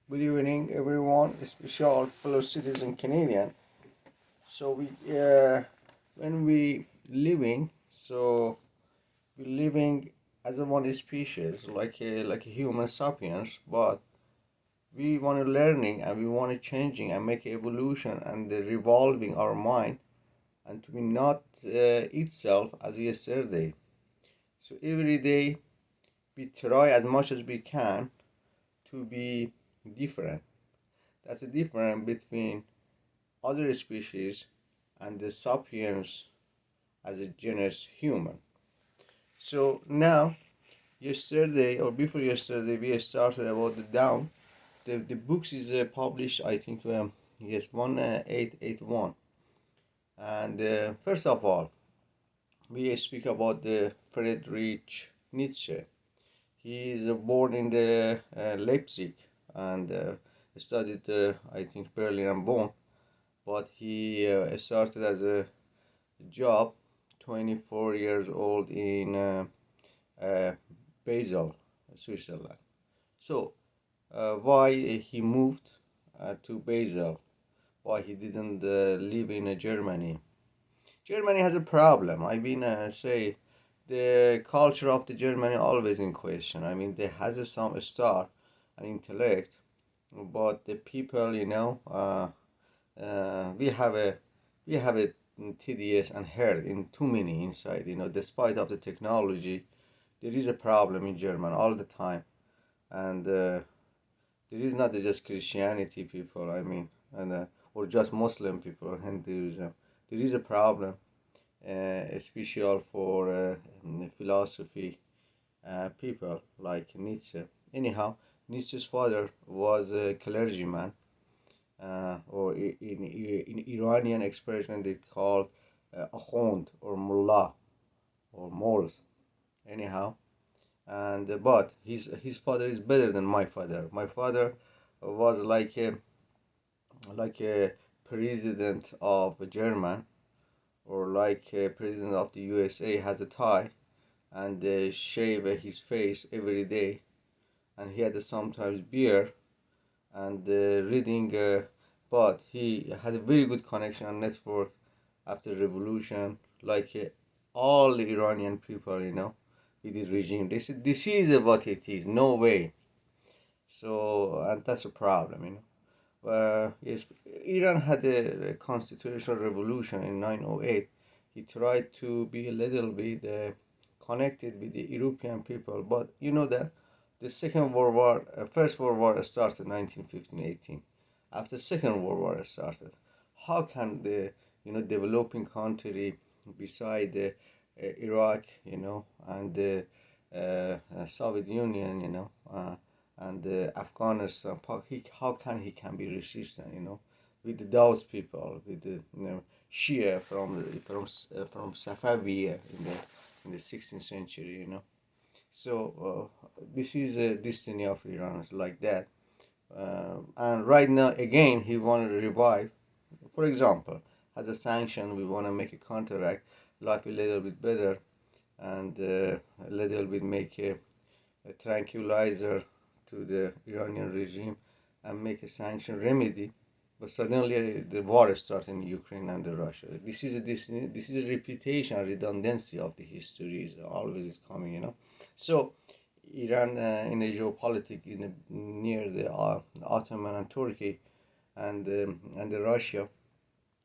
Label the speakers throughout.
Speaker 1: Good evening, everyone, especially fellow citizen Canadian. So when we living, so we living as a one species, like a human sapiens, but we want to learning and we want to changing and make evolution and revolving our mind and to be not itself as yesterday. So every day we try as much as we can to be different. That's the difference between other species and the sapiens as a genus human. So now, yesterday or before yesterday, we started about the down. The books is published, I think, yes, 1881. And first of all, we speak about the Friedrich Nietzsche. He is born in the Leipzig and studied, I think, Berlin and Bonn. But he started as a job 24 years old in uh, Basel, Switzerland. So, why he moved to Basel? Why he didn't live in Germany? Germany has a problem. I mean, say the culture of the Germany always in question. I mean, they has some star and intellect, but the people, we have a tedious and hurt in too many inside. Despite of the technology, there is a problem in German all the time, and there is not just Christianity people. I mean, and or just Muslim people or Hinduism. There is a problem, especially for philosophy people like Nietzsche. Anyhow, Nietzsche's father was a clergyman, or in Iranian expression they call a Ahond or mullah or moles. Anyhow, and but his father is better than my father. My father was like a president of German, or like a president of the USA, has a tie and shave his face every day, and he had sometimes beer and reading, but he had a very good connection and network after revolution, like all the Iranian people, with the regime. They said this is what it is, no way. So, and that's a problem, Yes, Iran had a constitutional revolution in 908. He tried to be a little bit connected with the European people, but you know that the First World War started 1915-18. After Second World War started, how can the developing country beside the Iraq, and the Soviet Union, and Afghanistan, how can he can be resistant, with those people, with the Shia from Safaviya in the 16th century, So this is a destiny of Iran, it's like that. And right now, again, he wanted to revive. For example, as a sanction, we want to make a counteract, life a little bit better, and a little bit make a tranquilizer to the Iranian regime and make a sanction remedy. But suddenly the war starts in Ukraine and Russia. This is a repetition, redundancy of the history is always is coming, So Iran in the geopolitics near the Ottoman and Turkey, and the Russia,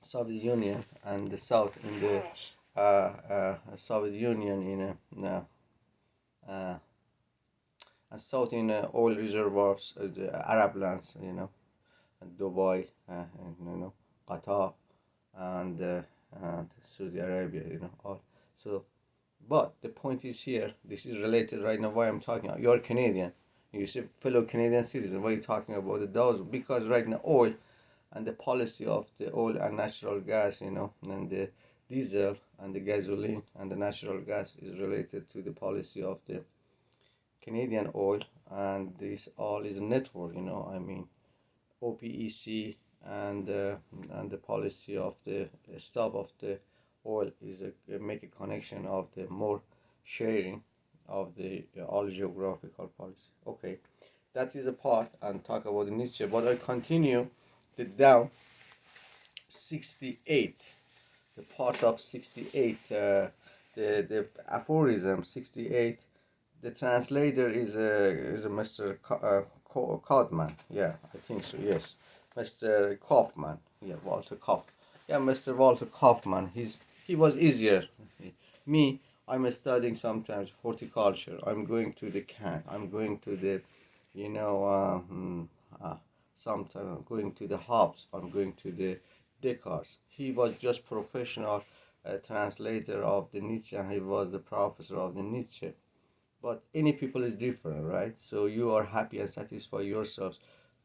Speaker 1: Soviet Union, and the South in the Soviet Union in uh, South in oil reservoirs, the Arab lands, Dubai, and, Qatar, and Saudi Arabia, all. So, but the point is here, this is related right now why I'm talking. You're Canadian, you say fellow Canadian citizen, why are you talking about the those? Because right now oil and the policy of the oil and natural gas, and the diesel and the gasoline and the natural gas is related to the policy of the Canadian oil, and this all is a network. I mean, OPEC and the policy of the stop of the oil is make a connection of the more sharing of the all geographical policy. Okay, That is a part and talk about the Nietzsche. But I continue the down 68, the part of 68, the aphorism 68. The translator is a Mr. Kaufman. Yeah, I think so. Yes, Mr. Kaufman. Yeah, Walter Kauf. Yeah, Mr. Walter Kaufman. He was easier. Me, I'm studying sometimes horticulture. I'm going to the can. I'm going to the, you know, sometimes I'm going to the hubs. I'm going to the Descartes. He was just professional translator of the Nietzsche. And he was the professor of the Nietzsche. But any people is different, right? So you are happy and satisfy yourselves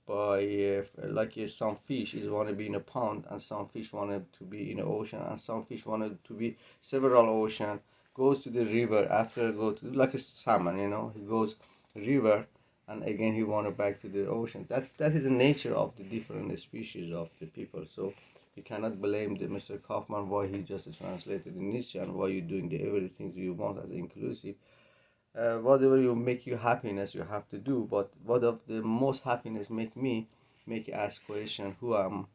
Speaker 1: by like some fish is want to be in a pond, and some fish wanted to be in the ocean, and some fish wanted to be several ocean. Goes to the river after go to like a salmon, he goes river, and again he wanted back to the ocean. That is the nature of the different species of the people. So you cannot blame the Mr. Kaufman why he just translated in Nietzsche and why you doing the everything you want as inclusive. Whatever you make you happiness you have to do, but what of the most happiness make ask question, who am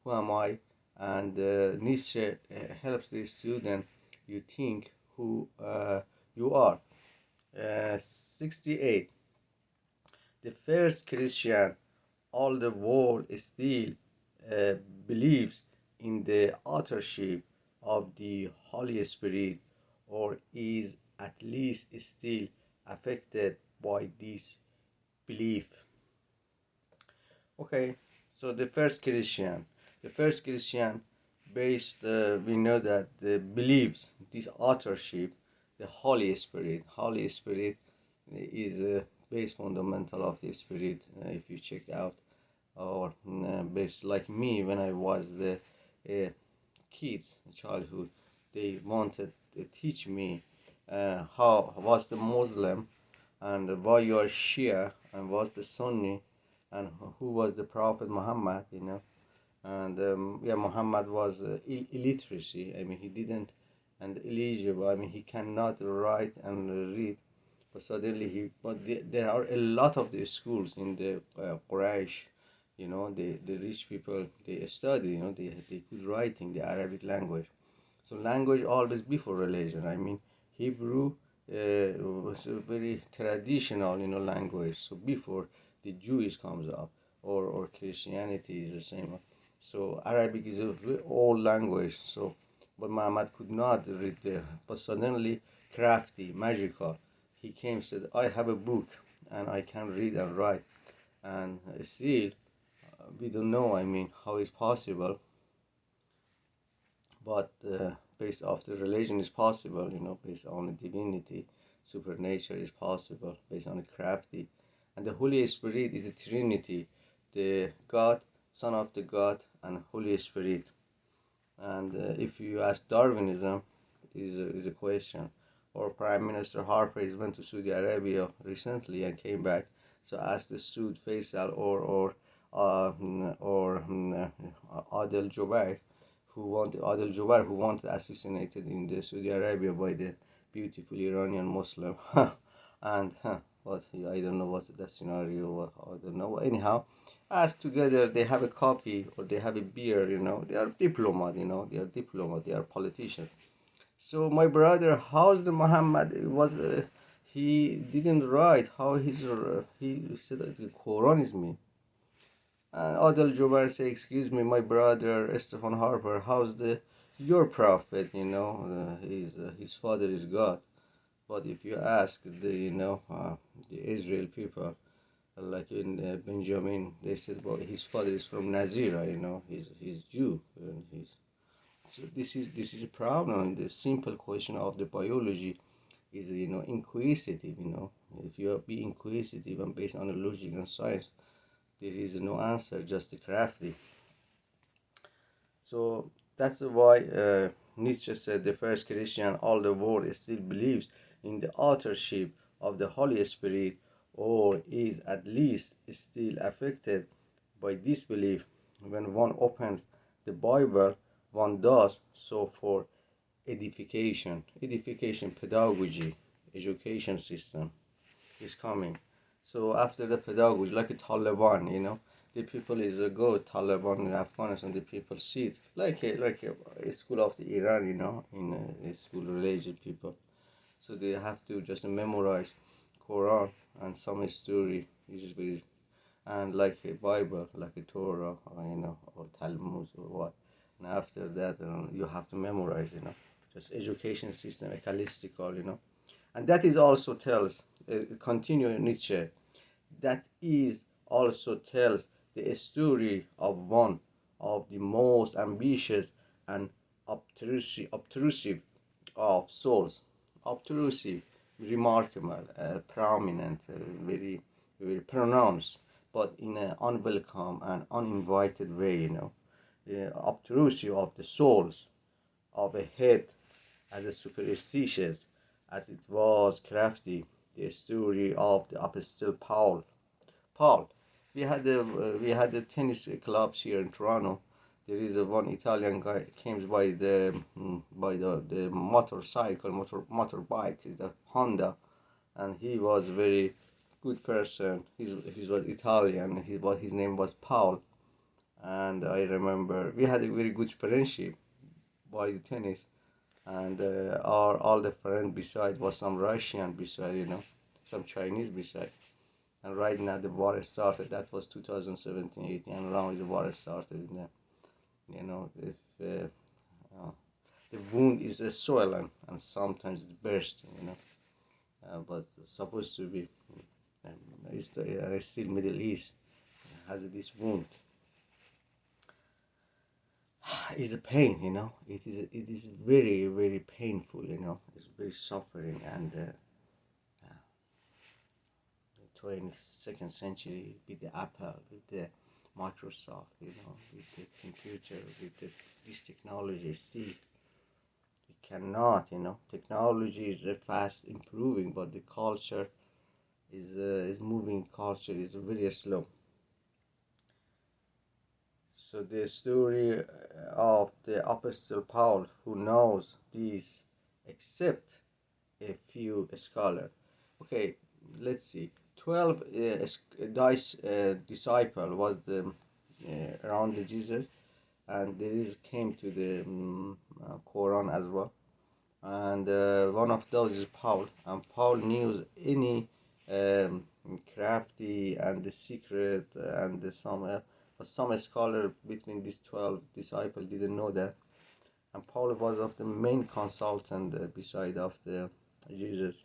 Speaker 1: I? And Nietzsche helps the student you think who you are. 68, the first Christian all the world still uh, believes in the authorship of the Holy Spirit, or is at least still affected by this belief. Okay, so the first Christian based, we know that the believes this authorship, the Holy Spirit is base fundamental of the Spirit. If you check out, or based like me when I was the kids childhood, they wanted to teach me how was the Muslim, and why you are Shia, and was the Sunni, and who was the Prophet Muhammad, and yeah, Muhammad was illiteracy. I mean, he didn't, and illegible. I mean, he cannot write and read. But suddenly there are a lot of the schools in the Quraysh. The rich people, they study. They could writing the Arabic language. So language always before religion. I mean, Hebrew was a very traditional, language. So before the Jewish comes up, or Christianity is the same. So Arabic is a very old language. So, but Muhammad could not read there. But suddenly, crafty, magical, he came said, "I have a book, and I can read and write." And still, we don't know. I mean, how is possible? But based off the religion is possible, based on the divinity, supernature is possible, based on the crafty. And the Holy Spirit is the Trinity, the God, Son of the God, and Holy Spirit. And if you ask Darwinism, is a question. Or Prime Minister Harper is went to Saudi Arabia recently and came back. So ask the Sood Faisal, Adel Jubair, who wanted assassinated in the Saudi Arabia by the beautiful Iranian Muslim. And what I don't know what's that scenario. I don't know. Anyhow, as together they have a coffee or they have a beer. They are diplomat. They are politicians. So my brother, how's the Muhammad he didn't write how he said that the Quran is me. And Adel Jubair say, "Excuse me, my brother Stephen Harper, how's your prophet? His father is God." But if you ask the Israel people, like in Benjamin, they said, "Well, his father is from Nazira. He's Jew, and he's." So this is a problem. The simple question of the biology is inquisitive. If you be inquisitive and based on the logic and science, there is no answer, just the crafty. So that's why Nietzsche said the first Christian all the world still believes in the authorship of the Holy Spirit, or is at least still affected by this belief. When one opens the Bible, one does so for edification, pedagogy, education system is coming. So after the pedagogy, like a Taliban, the people is a go Taliban in Afghanistan. The people see it like a school of the Iran, in a school related people. So they have to just memorize Quran and some story, usually, and like a Bible, like a Torah, or Talmud or what. And after that, you have to memorize, just education system, ecclesiastical, and that is also tells, continue Nietzsche, that is also tells the story of one of the most ambitious and obtrusive of souls. Obtrusive, remarkable, prominent, very, very pronounced, but in an unwelcome and uninvited way, obtrusive of the souls of a head, as superstitious as it was crafty, the story of the Apostle Paul. Paul, we had the tennis clubs here in Toronto. There is a one Italian guy came by the motorcycle, motorbike, is a Honda, and he was very good person. He was Italian. His name was Paul, and I remember we had a very good friendship by the tennis, and our all the friends beside was some Russian beside, some Chinese beside. And right now the war started. That was 2017, 18, and now the war started. If uh, the wound is swollen and sometimes it bursts, but it's supposed to be. Still Middle East has this wound. It's a pain, It is very, very painful, It's very suffering, and 22nd century with the Apple, with the Microsoft, with the computer, with this technology. See, it cannot, Technology is fast improving, but the culture is moving. Culture is very slow. So the story of the Apostle Paul, who knows this, except a few scholars. Okay, let's see. 12 disciple was the around the Jesus, and there is came to the Quran as well. And one of those is Paul, and Paul knew any um, crafty and the secret and some scholar between these 12 disciples didn't know that. And Paul was of the main consultant beside of the Jesus.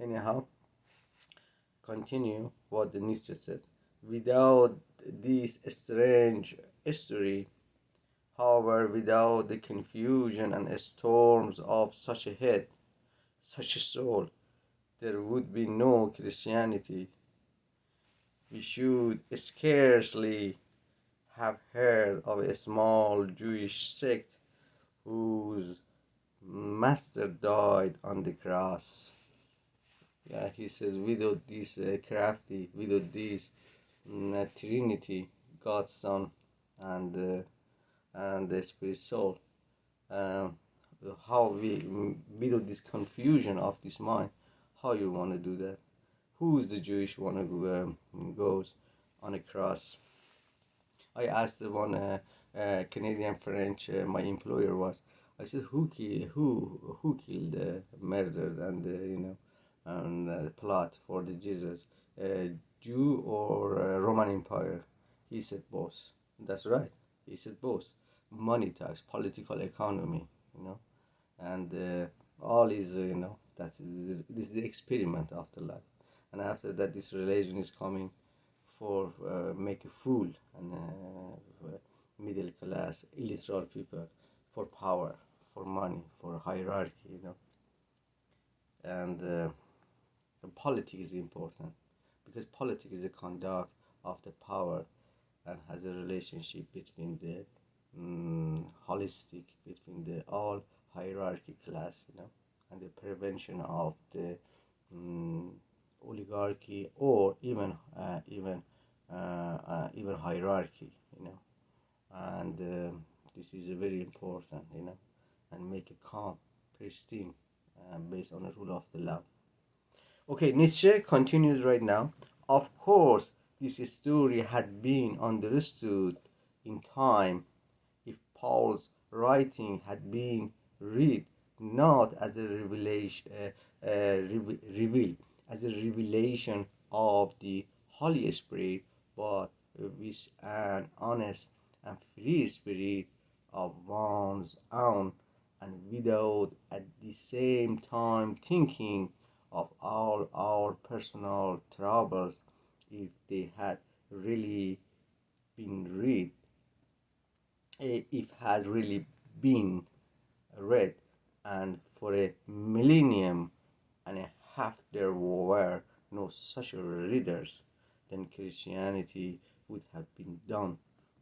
Speaker 1: Anyhow, continue what the Nietzsche said. Without this strange history, however, without the confusion and storms of such a head, such a soul, there would be no Christianity. We should scarcely have heard of a small Jewish sect whose master died on the cross. Yeah, he says, without this crafty, without this Trinity, God, Son, and the Spirit Soul, um, how without this confusion of this mind, how you want to do that? Who is the Jewish one who goes on a cross? I asked the one Canadian French my employer was. I said, who killed, murdered, and and plot for the Jesus, Jew or Roman Empire? He said both. That's right. He said both. Money tax, political economy, and all is this is the experiment of the life. And after that, this religion is coming for make a fool and middle class illiterate people, for power, for money, for hierarchy, and politics is important, because politics is the conduct of the power and has a relationship between the holistic, between the all hierarchy class, and the prevention of the um, oligarchy, or even hierarchy, and this is very important, and make a calm, pristine, based on the rule of the law. Okay. Okay, Nietzsche continues right now. Of course, this story had been understood in time if Paul's writing had been read not as a as a revelation of the Holy Spirit, but with an honest and free spirit of one's own, and without at the same time thinking of all our personal troubles. If they had really been read, if had really been read, and for a millennium and a half there were no such readers, then Christianity would have been done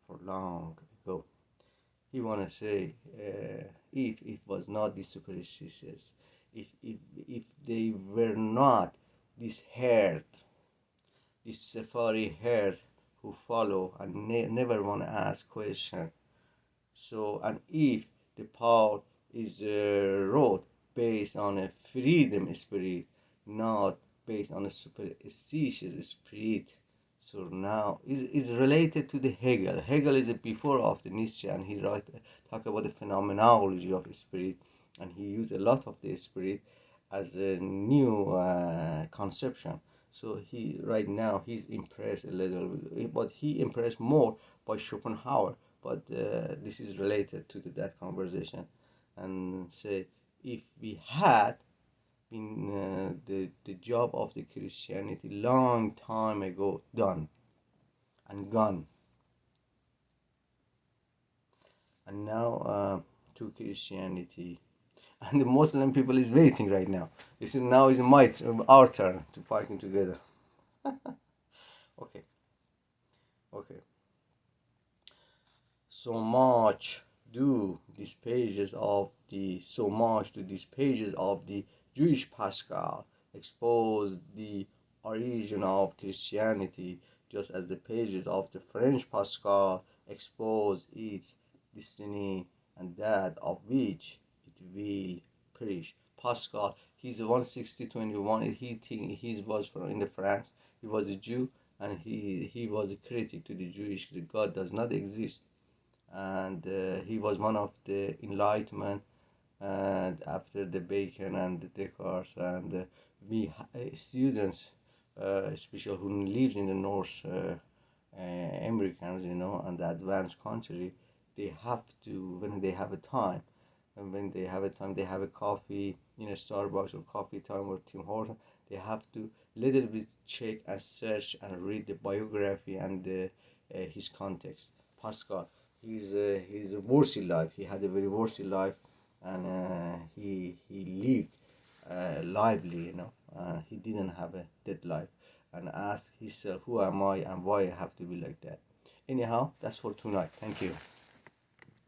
Speaker 1: for long ago. He want to say, if it was not the superstitious, if they were not this herd, this safari herd who follow and never want to ask question. So, and if the power is wrote based on a freedom spirit, not based on a superstitious spirit, so now is related to the Hegel. Hegel is a before of the Nietzsche, and he talk about the phenomenology of spirit, and he used a lot of the spirit as a new conception. So he right now he's impressed a little, but he impressed more by Schopenhauer. But this is related to that conversation, and say if we had been the job of the Christianity long time ago done and gone, and now to Christianity, and the Muslim people is waiting right now. You see, now is our turn to fighting together. Okay, okay. So much do these pages of the Jewish Pascal expose the origin of Christianity, just as the pages of the French Pascal expose its destiny and that of which it will perish. Pascal, he's 160-21. He was from in the France. He was a Jew, and he was a critic to the Jewish. The God does not exist, and he was one of the Enlightenment, and after the Bacon and the Descartes, and we students, especially who lives in the North Americans, and the advanced country, they have to, when they have a time, and when they have a time, they have a coffee in a Starbucks or coffee time or Tim Hortons. They have to little bit check and search and read the biography and his context. Pascal, he's a worthy life. He had a very worthy life, and he lived lively. He didn't have a dead life, and asked himself, "Who am I, and why I have to be like that?" Anyhow, that's for tonight. Thank you.